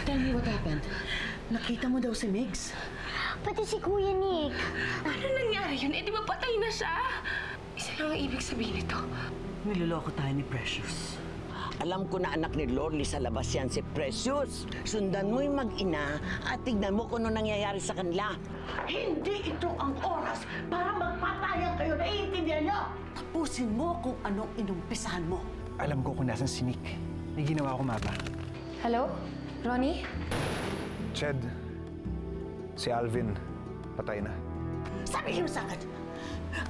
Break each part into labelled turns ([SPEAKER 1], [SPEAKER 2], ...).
[SPEAKER 1] Tell me what happened.
[SPEAKER 2] Nakita mo daw si Migs?
[SPEAKER 3] Pati si Kuya Nick.
[SPEAKER 4] Ano nangyari yun? Eh, di ba patay na siya? Isa lang ang ibig sabihin nito.
[SPEAKER 2] Niloloko tayo ni Precious.
[SPEAKER 5] Alam ko na anak ni Lorly sa labas yan si Precious. Sundan mo yung mag-ina at tignan mo kung ano nangyayari sa kanila.
[SPEAKER 2] Hindi ito ang oras para magpatayan kayo. Naiintindihan niyo? Tapusin mo kung anong inumpisahan mo.
[SPEAKER 6] Alam ko kung nasan si Nick. May ginawa ko, Mapa.
[SPEAKER 4] Hello? Ronnie?
[SPEAKER 6] Ched, si Alvin, patay na.
[SPEAKER 2] Sabihin mo sa akin,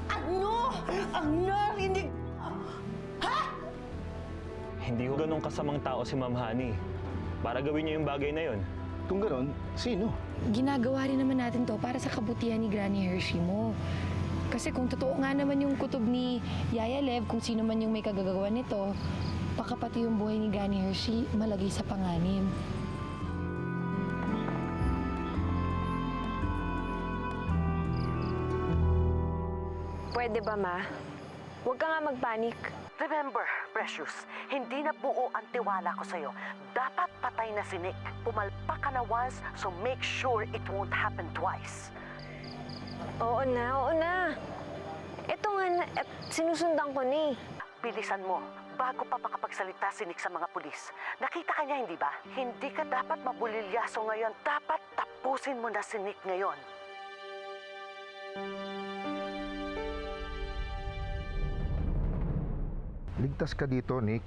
[SPEAKER 2] ano ang narinig? Ha?
[SPEAKER 7] Hindi ko ganun kasamang tao si Ma'am Honey. Para gawin niya yung bagay na yon.
[SPEAKER 6] Kung gano'n, sino?
[SPEAKER 4] Ginagawa rin naman natin to para sa kabutihan ni Granny Hershey mo. Kasi kung totoo nga naman yung kutob ni Yaya Lev, kung sino man yung may kagagawa nito, baka pati yung buhay ni Granny Hershey malagay sa panganib.
[SPEAKER 8] Pwede ba, Ma? Huwag ka nga magpanik.
[SPEAKER 2] Remember, Precious, hindi na buo ang tiwala ko sa'yo. Dapat patay na si Nick. Pumalpak ka na once, so make sure it won't happen twice.
[SPEAKER 8] Oo na. Ito nga, sinusundan ko ni.
[SPEAKER 2] Bilisan mo, bago pa makapagsalita si Nick sa mga pulis. Nakita ka niya, hindi ba? Hindi ka dapat mabulilyaso ngayon. Dapat tapusin mo na si Nick ngayon.
[SPEAKER 9] Ligtas ka dito, Nick.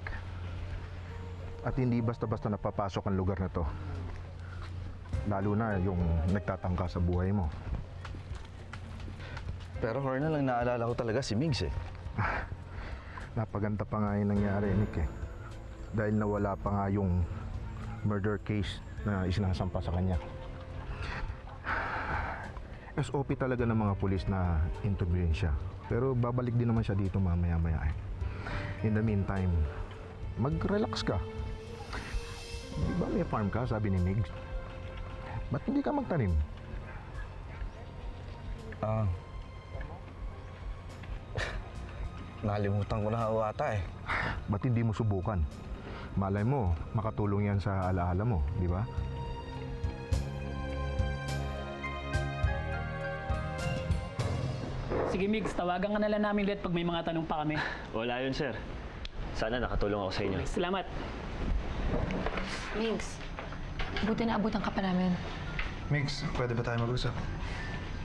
[SPEAKER 9] At hindi basta-basta napapasok ang lugar na to. Lalo na yung nagtatangka sa buhay mo.
[SPEAKER 10] Pero Colonel, ang naalala ko talaga si Migs eh.
[SPEAKER 9] Napaganda pa nga yung nangyari, Nick eh. Dahil nawala pa nga yung murder case na isinasampa sa kanya. SOP talaga ng mga pulis na interviewin siya. Pero babalik din naman siya dito mamaya-maya eh. In the meantime, mag-relax ka. Di ba may farm ka, sabi ni Migs? Ba't hindi ka magtanim?
[SPEAKER 10] Nakalimutan ko na ata eh.
[SPEAKER 9] Ba't hindi mo subukan? Malay mo, makatulong yan sa alaala mo, di ba?
[SPEAKER 11] Sige, Migs, tawagan ka na lang namin ulit pag may mga tanong pa kami.
[SPEAKER 7] Wala yun, sir. Sana nakatulong ako sa inyo.
[SPEAKER 11] Salamat.
[SPEAKER 4] Migs, buti na abutan ka pa namin.
[SPEAKER 6] Migs, pwede ba tayo mag-usap?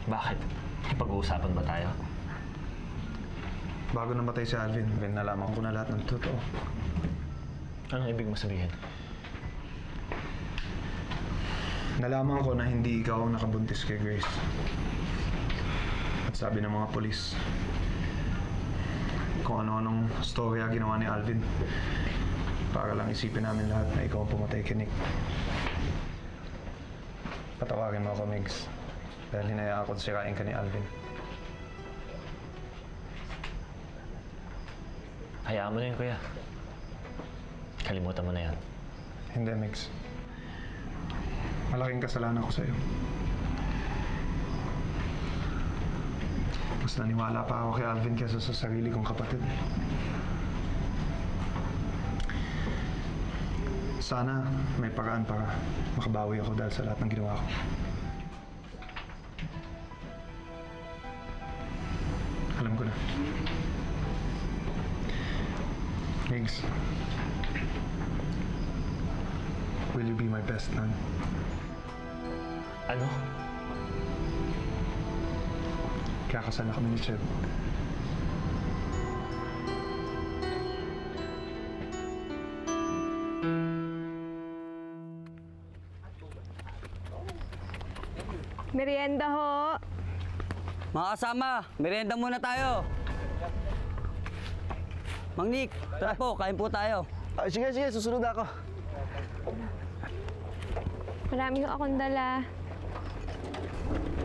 [SPEAKER 7] Bakit? Pag-uusapan ba tayo?
[SPEAKER 6] Bago namatay si Alvin, nalaman ko na lahat ng totoo.
[SPEAKER 7] Anong ibig mo sabihin?
[SPEAKER 6] Nalaman ko na hindi ikaw ang nakabuntis kay Grace. At sabi ng mga polis, kung ano-anong storya ginawa ni Alvin para lang isipin namin lahat na ikaw ang pumatay kay Nick. Patawarin mo ako, Migs, dahil hinayaan ko sirain ka ni Alvin.
[SPEAKER 7] Hayaan mo na yun, kuya. Kalimutan mo na yan.
[SPEAKER 6] Hindi, Migs. Malaking kasalanan ko sa'yo. Mas naniwala pa ako kay Alvin kaysa sa sarili kong kapatid. Sana may paraan para makabawi ako dahil sa lahat ng ginawa ko. Alam ko na. Migs, will you be my best man?
[SPEAKER 7] Ano?
[SPEAKER 6] Kakasal na kami ni Cheb.
[SPEAKER 8] Merienda ho.
[SPEAKER 12] Mga kasama, merienda muna tayo. Mang Nick, tara po, kain po tayo.
[SPEAKER 10] Sige, susunod ako.
[SPEAKER 8] Marami ho akong dala.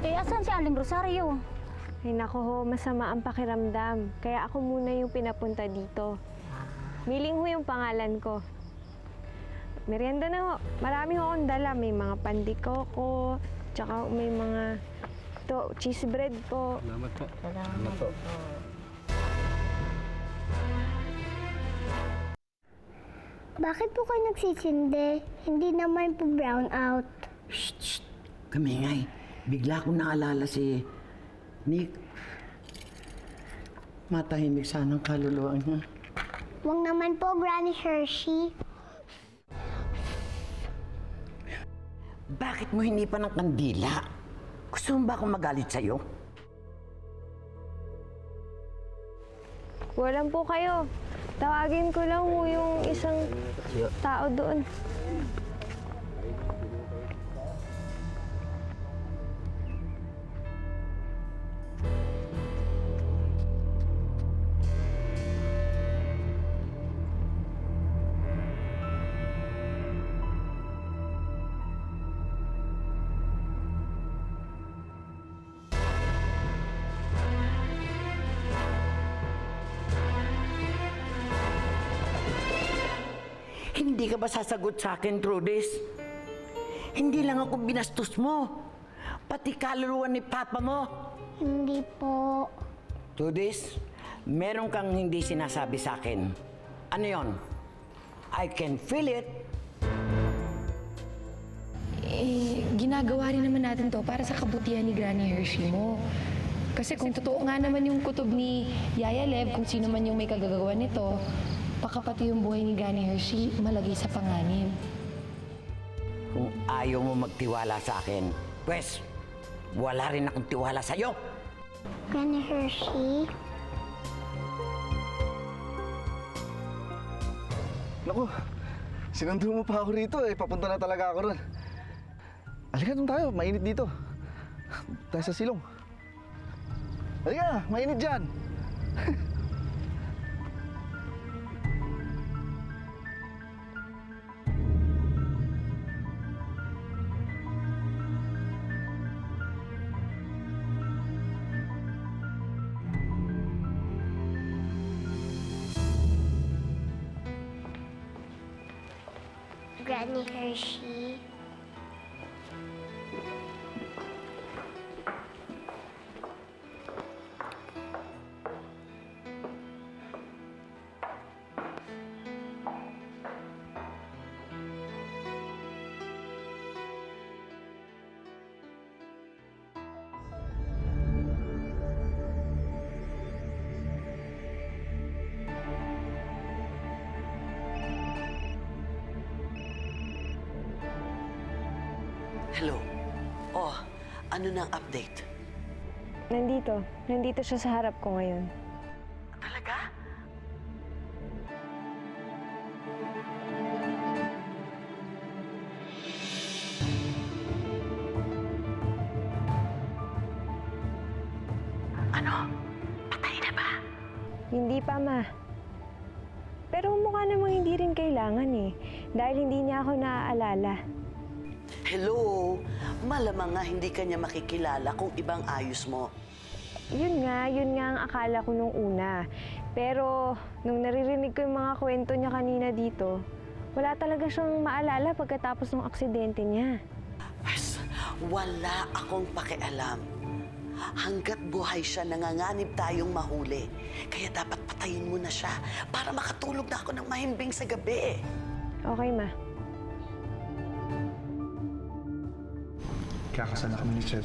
[SPEAKER 3] Eh, asan si Aling Rosario?
[SPEAKER 8] Ay nako ho, masama ang pakiramdam. Kaya ako muna yung pinapunta dito. Miling ho yung pangalan ko. Merienda na ho. Marami ho akong dala. May mga pandikoko, tsaka may mga cheese bread po.
[SPEAKER 12] Salamat po.
[SPEAKER 3] Salamat po.
[SPEAKER 12] po.
[SPEAKER 3] 哦
[SPEAKER 12] Salamat po.
[SPEAKER 3] 哦
[SPEAKER 12] Salamat po. 哦
[SPEAKER 3] 哦
[SPEAKER 12] Salamat po.
[SPEAKER 3] Bakit po kayo nagsisindi? Hindi naman po brown out.
[SPEAKER 5] Shh! Kamingay. Bigla kong naalala si Nick. Matahimik sana ang kaluluwa niya.
[SPEAKER 3] Huwag naman po, Granny Hershey.
[SPEAKER 5] Bakit mo hinipan ng kandila? Gusto mo ba akong magalit sa'yo?
[SPEAKER 8] Walang po kayo. Tawagin ko lang po yung isang tao doon.
[SPEAKER 5] Hindi ka ba sasagot sa akin, Trudis? Hindi lang ako binastos mo. Pati kaluluwa ni Papa mo.
[SPEAKER 3] Hindi po.
[SPEAKER 5] Trudis, meron kang hindi sinasabi sa akin. Ano yon? I can feel it.
[SPEAKER 4] Ginagawa rin naman natin to para sa kabutihan ni Granny Hershey mo. Kasi kung totoo nga naman yung kutob ni Yaya Lev, kung sino man yung may kagagawa nito, baka pati yung buhay ni Granny Hershey malagay sa panganib.
[SPEAKER 5] Kung ayaw mo magtiwala sa akin, pues, wala rin akong tiwala sa'yo.
[SPEAKER 3] Granny Hershey?
[SPEAKER 10] Naku, sinundo mo pa ako rito eh. Papunta na talaga ako ron. Halika doon tayo, mainit dito. Tayo sa silong. Halika, mainit dyan.
[SPEAKER 3] Granny Hershey?
[SPEAKER 2] Hello. Oh, ano nang update?
[SPEAKER 8] Nandito siya sa harap ko ngayon.
[SPEAKER 2] Talaga? Ano? Patay na ba?
[SPEAKER 8] Hindi pa, Ma. Pero mukha namang hindi rin kailangan eh. Dahil hindi niya ako naaalala.
[SPEAKER 2] Hello? Malamang nga hindi ka niya makikilala kung ibang ayos mo.
[SPEAKER 8] Yun nga ang akala ko nung una. Pero nung naririnig ko yung mga kwento niya kanina dito, wala talaga siyang maalala pagkatapos ng aksidente niya.
[SPEAKER 2] Pwes, wala akong pakialam. Hanggat buhay siya, nanganganib tayong mahuli. Kaya dapat patayin mo na siya para makatulog na ako ng mahimbing sa gabi.
[SPEAKER 8] Okay, Ma.
[SPEAKER 6] Kakasal na kami ni Chet.